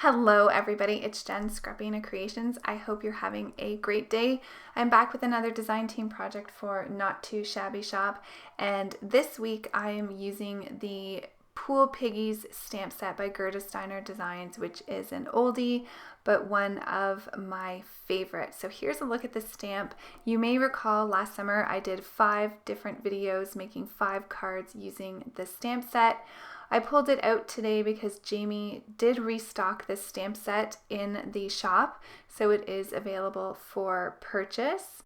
Hello everybody, it's Jen, Scrapbena Creations. I hope you're having a great day. I'm back with another design team project for Not2Shabby shop, and this week I am using the Pool Piggies stamp set by Gerda Steiner Designs, which is an oldie, but one of my favorites. So here's a look at the stamp. You may recall last summer I did 5 different videos making 5 cards using the stamp set. I pulled it out today because Jamie did restock this stamp set in the shop, so it is available for purchase.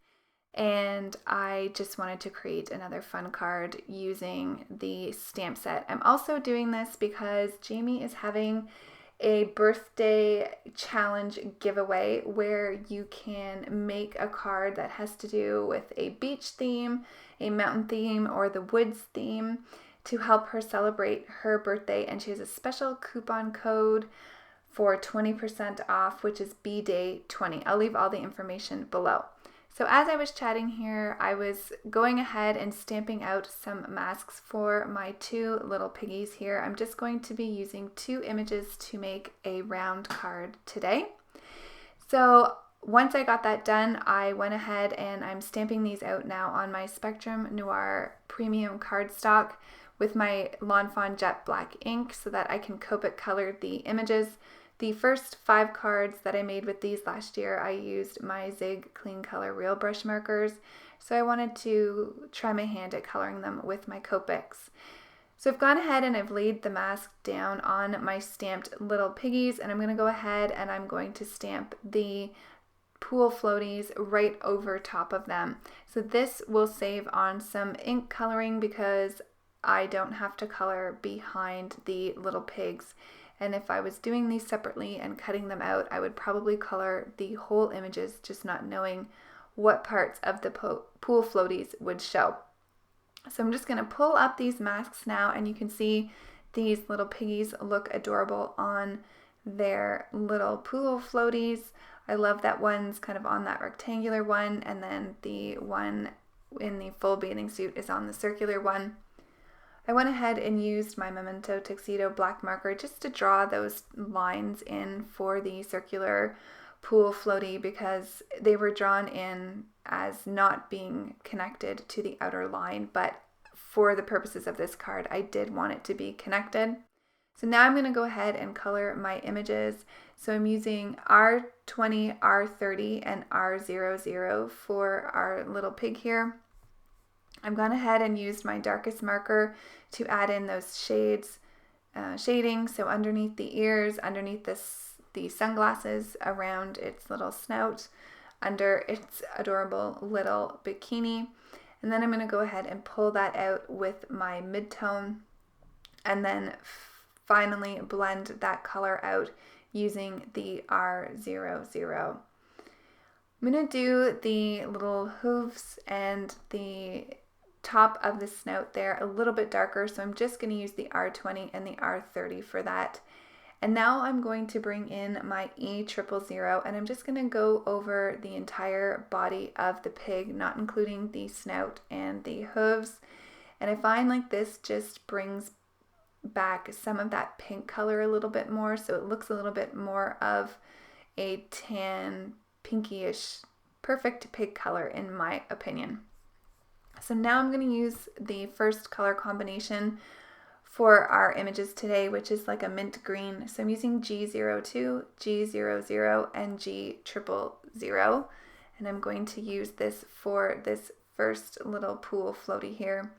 And I just wanted to create another fun card using the stamp set. I'm also doing this because Jamie is having a birthday challenge giveaway where you can make a card that has to do with a beach theme, a mountain theme, or the woods theme to help her celebrate her birthday, and she has a special coupon code for 20% off, which is bday20. I'll leave all the information below. So as I was chatting here, I was going ahead and stamping out some masks for my 2 little piggies here. I'm just going to be using 2 images to make a round card today. So once I got that done, I went ahead and I'm stamping these out now on my Spectrum Noir Premium cardstock with my Lawn Fawn Jet Black ink so that I can Copic color the images. The first 5 cards that I made with these last year, I used my Zig Clean Color Real Brush markers, so I wanted to try my hand at coloring them with my Copics. So I've gone ahead and I've laid the mask down on my stamped little piggies, and I'm going to go ahead and I'm going to stamp the pool floaties right over top of them. So this will save on some ink coloring because I don't have to color behind the little pigs. And if I was doing these separately and cutting them out, I would probably color the whole images, just not knowing what parts of the pool floaties would show. So I'm just going to pull up these masks now, and you can see these little piggies look adorable on their little pool floaties. I love that one's kind of on that rectangular one, and then the one in the full bathing suit is on the circular one. I went ahead and used my Memento Tuxedo black marker just to draw those lines in for the circular pool floaty because they were drawn in as not being connected to the outer line, but for the purposes of this card, I did want it to be connected. So now I'm going to go ahead and color my images. So I'm using R20, R30, and R00 for our little pig here. I've gone ahead and used my darkest marker to add in those shading, so underneath the ears, underneath the sunglasses, around its little snout, under its adorable little bikini. And then I'm going to go ahead and pull that out with my mid-tone, and then finally blend that color out using the R00. I'm going to do the little hooves and the top of the snout there a little bit darker, so I'm just going to use the R20 and the R30 for that. And now I'm going to bring in my E000, and I'm just going to go over the entire body of the pig, not including the snout and the hooves. And I find like this just brings back some of that pink color a little bit more, so it looks a little bit more of a tan, pinkyish, perfect pig color in my opinion. So now I'm going to use the first color combination for our images today, which is like a mint green. So I'm using G02, G00, and G000. And I'm going to use this for this first little pool floaty here.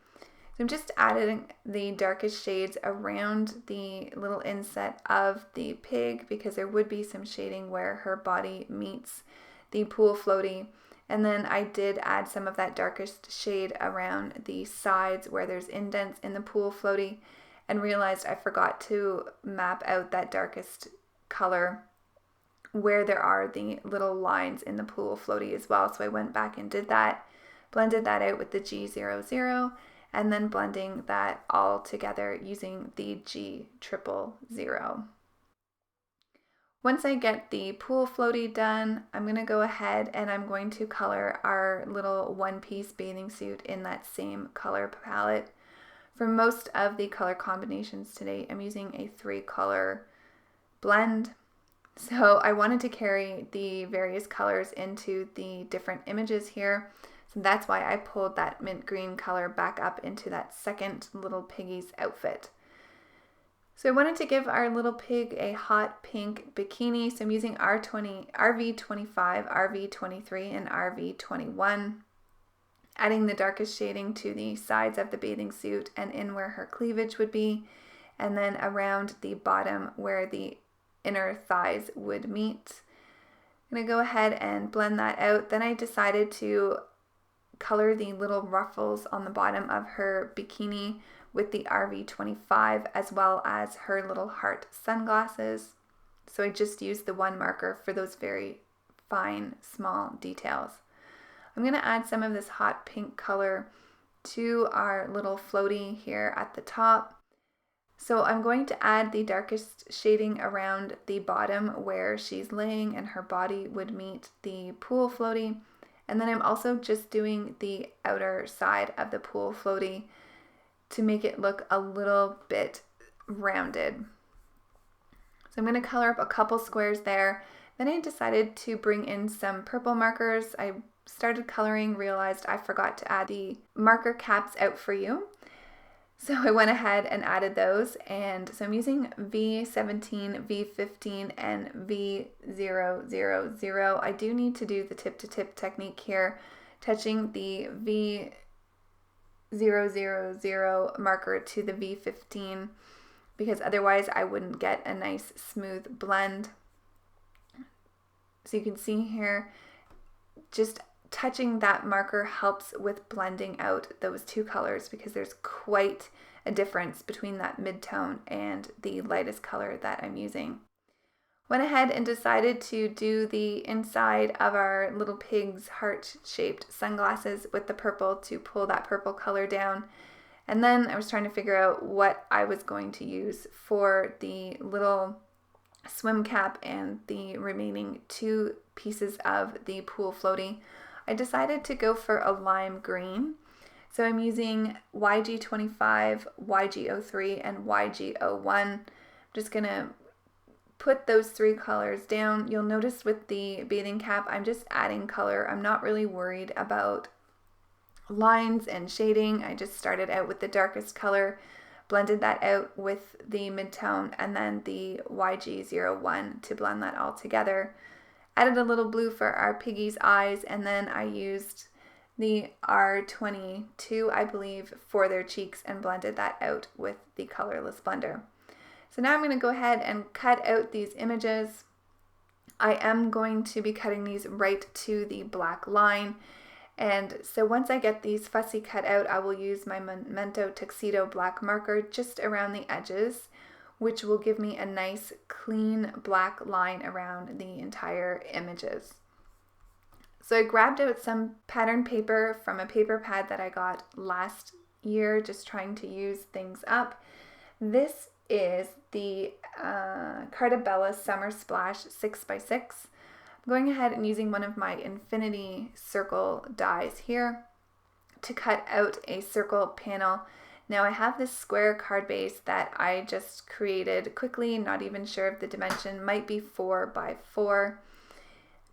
So I'm just adding the darkest shades around the little inset of the pig because there would be some shading where her body meets the pool floaty. And then I did add some of that darkest shade around the sides where there's indents in the pool floaty, and realized I forgot to map out that darkest color where there are the little lines in the pool floaty as well. So I went back and did that, blended that out with the G00, and then blending that all together using the G000. Once I get the pool floaty done, I'm going to go ahead and I'm going to color our little one-piece bathing suit in that same color palette. For most of the color combinations today, I'm using a 3-color blend. So I wanted to carry the various colors into the different images here. So that's why I pulled that mint green color back up into that second little piggy's outfit. So I wanted to give our little pig a hot pink bikini. So I'm using RV25, RV23, and RV21. Adding the darkest shading to the sides of the bathing suit and in where her cleavage would be, and then around the bottom where the inner thighs would meet. I'm going to go ahead and blend that out. Then I decided to color the little ruffles on the bottom of her bikini with the RV25, as well as her little heart sunglasses. So I just used the one marker for those very fine, small details. I'm going to add some of this hot pink color to our little floaty here at the top. So I'm going to add the darkest shading around the bottom where she's laying and her body would meet the pool floaty. And then I'm also just doing the outer side of the pool floaty to make it look a little bit rounded. So I'm going to color up a couple squares there. Then I decided to bring in some purple markers. I started coloring, realized I forgot to add the marker caps out for you. So I went ahead and added those, and so I'm using V17, V15, and V000. I do need to do the tip-to-tip technique here, touching the V000 marker to the V15, because otherwise I wouldn't get a nice smooth blend. So you can see here, just touching that marker helps with blending out those two colors, because there's quite a difference between that mid-tone and the lightest color that I'm using. Went ahead and decided to do the inside of our little pig's heart-shaped sunglasses with the purple to pull that purple color down. And then I was trying to figure out what I was going to use for the little swim cap and the remaining two pieces of the pool floaty. I decided to go for a lime green. So I'm using YG25, YG03, and YG01. I'm just going to put those three colors down. You'll notice with the bathing cap, I'm just adding color. I'm not really worried about lines and shading. I just started out with the darkest color, blended that out with the mid-tone, and then the YG01 to blend that all together. Added a little blue for our piggy's eyes, and then I used the R22, I believe, for their cheeks and blended that out with the colorless blender. So now I'm going to go ahead and cut out these images. I am going to be cutting these right to the black line. And so once I get these fussy cut out, I will use my Memento Tuxedo black marker just around the edges, which will give me a nice clean black line around the entire images. So I grabbed out some pattern paper from a paper pad that I got last year, just trying to use things up. This is the Carta Bella Summer Splash 6x6. I'm going ahead and using one of my infinity circle dies here to cut out a circle panel. Now I have this square card base that I just created quickly, not even sure if the dimension might be 4x4.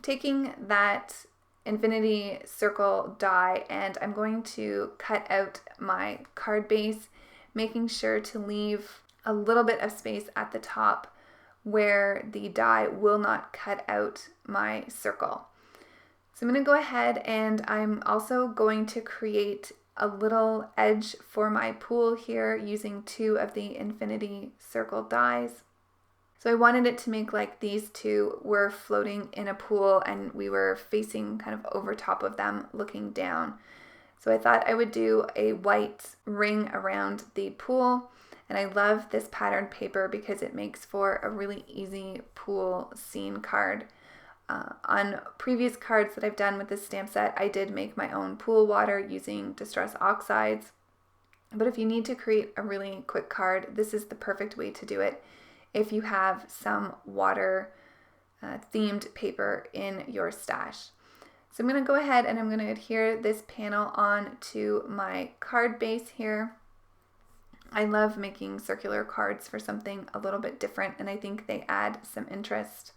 Taking that infinity circle die, and I'm going to cut out my card base, making sure to leave a little bit of space at the top where the die will not cut out my circle. So I'm going to go ahead, and I'm also going to create a little edge for my pool here using two of the infinity circle dies. So I wanted it to make like these two were floating in a pool and we were facing kind of over top of them looking down. So I thought I would do a white ring around the pool, and I love this pattern paper because it makes for a really easy pool scene card. On previous cards that I've done with this stamp set, I did make my own pool water using Distress Oxides. But if you need to create a really quick card, this is the perfect way to do it if you have some water themed paper in your stash. So I'm going to go ahead and I'm going to adhere this panel on to my card base here. I love making circular cards for something a little bit different, and I think they add some interest.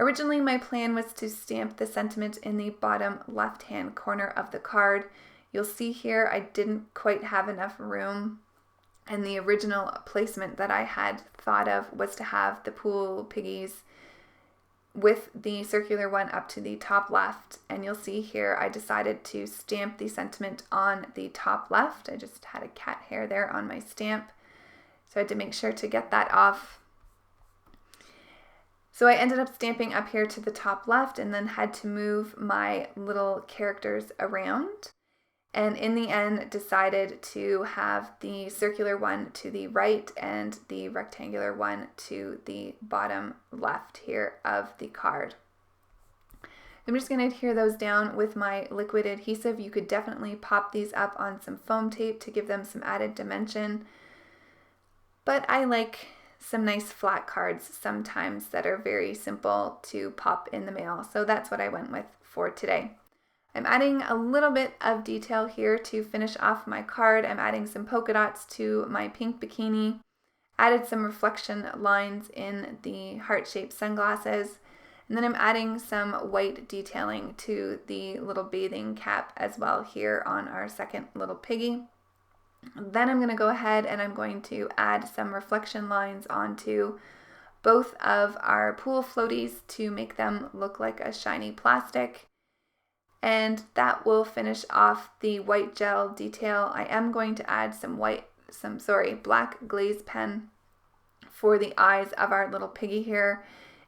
Originally, my plan was to stamp the sentiment in the bottom left-hand corner of the card. You'll see here I didn't quite have enough room, and the original placement that I had thought of was to have the Pool Piggies with the circular one up to the top left. And you'll see here I decided to stamp the sentiment on the top left. I just had a cat hair there on my stamp, so I had to make sure to get that off. So I ended up stamping up here to the top left and then had to move my little characters around. And in the end, decided to have the circular one to the right and the rectangular one to the bottom left here of the card. I'm just going to adhere those down with my liquid adhesive. You could definitely pop these up on some foam tape to give them some added dimension. But I like some nice flat cards sometimes that are very simple to pop in the mail. So that's what I went with for today. I'm adding a little bit of detail here to finish off my card. I'm adding some polka dots to my pink bikini. Added some reflection lines in the heart-shaped sunglasses. And then I'm adding some white detailing to the little bathing cap as well here on our second little piggy. Then I'm going to go ahead and I'm going to add some reflection lines onto both of our pool floaties to make them look like a shiny plastic. And that will finish off the white gel detail. I am going to add some black glaze pen for the eyes of our little piggy here.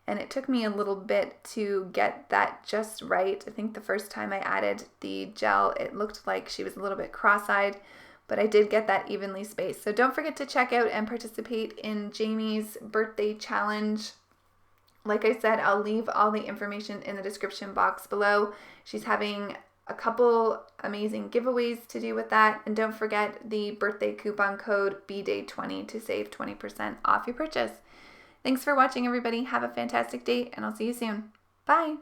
And it took me a little bit to get that just right. I think the first time I added the gel, it looked like she was a little bit cross-eyed, but I did get that evenly spaced. So don't forget to check out and participate in Jamie's birthday challenge. Like I said, I'll leave all the information in the description box below. She's having a couple amazing giveaways to do with that. And don't forget the birthday coupon code bday20 to save 20% off your purchase. Thanks for watching, everybody. Have a fantastic day, and I'll see you soon. Bye.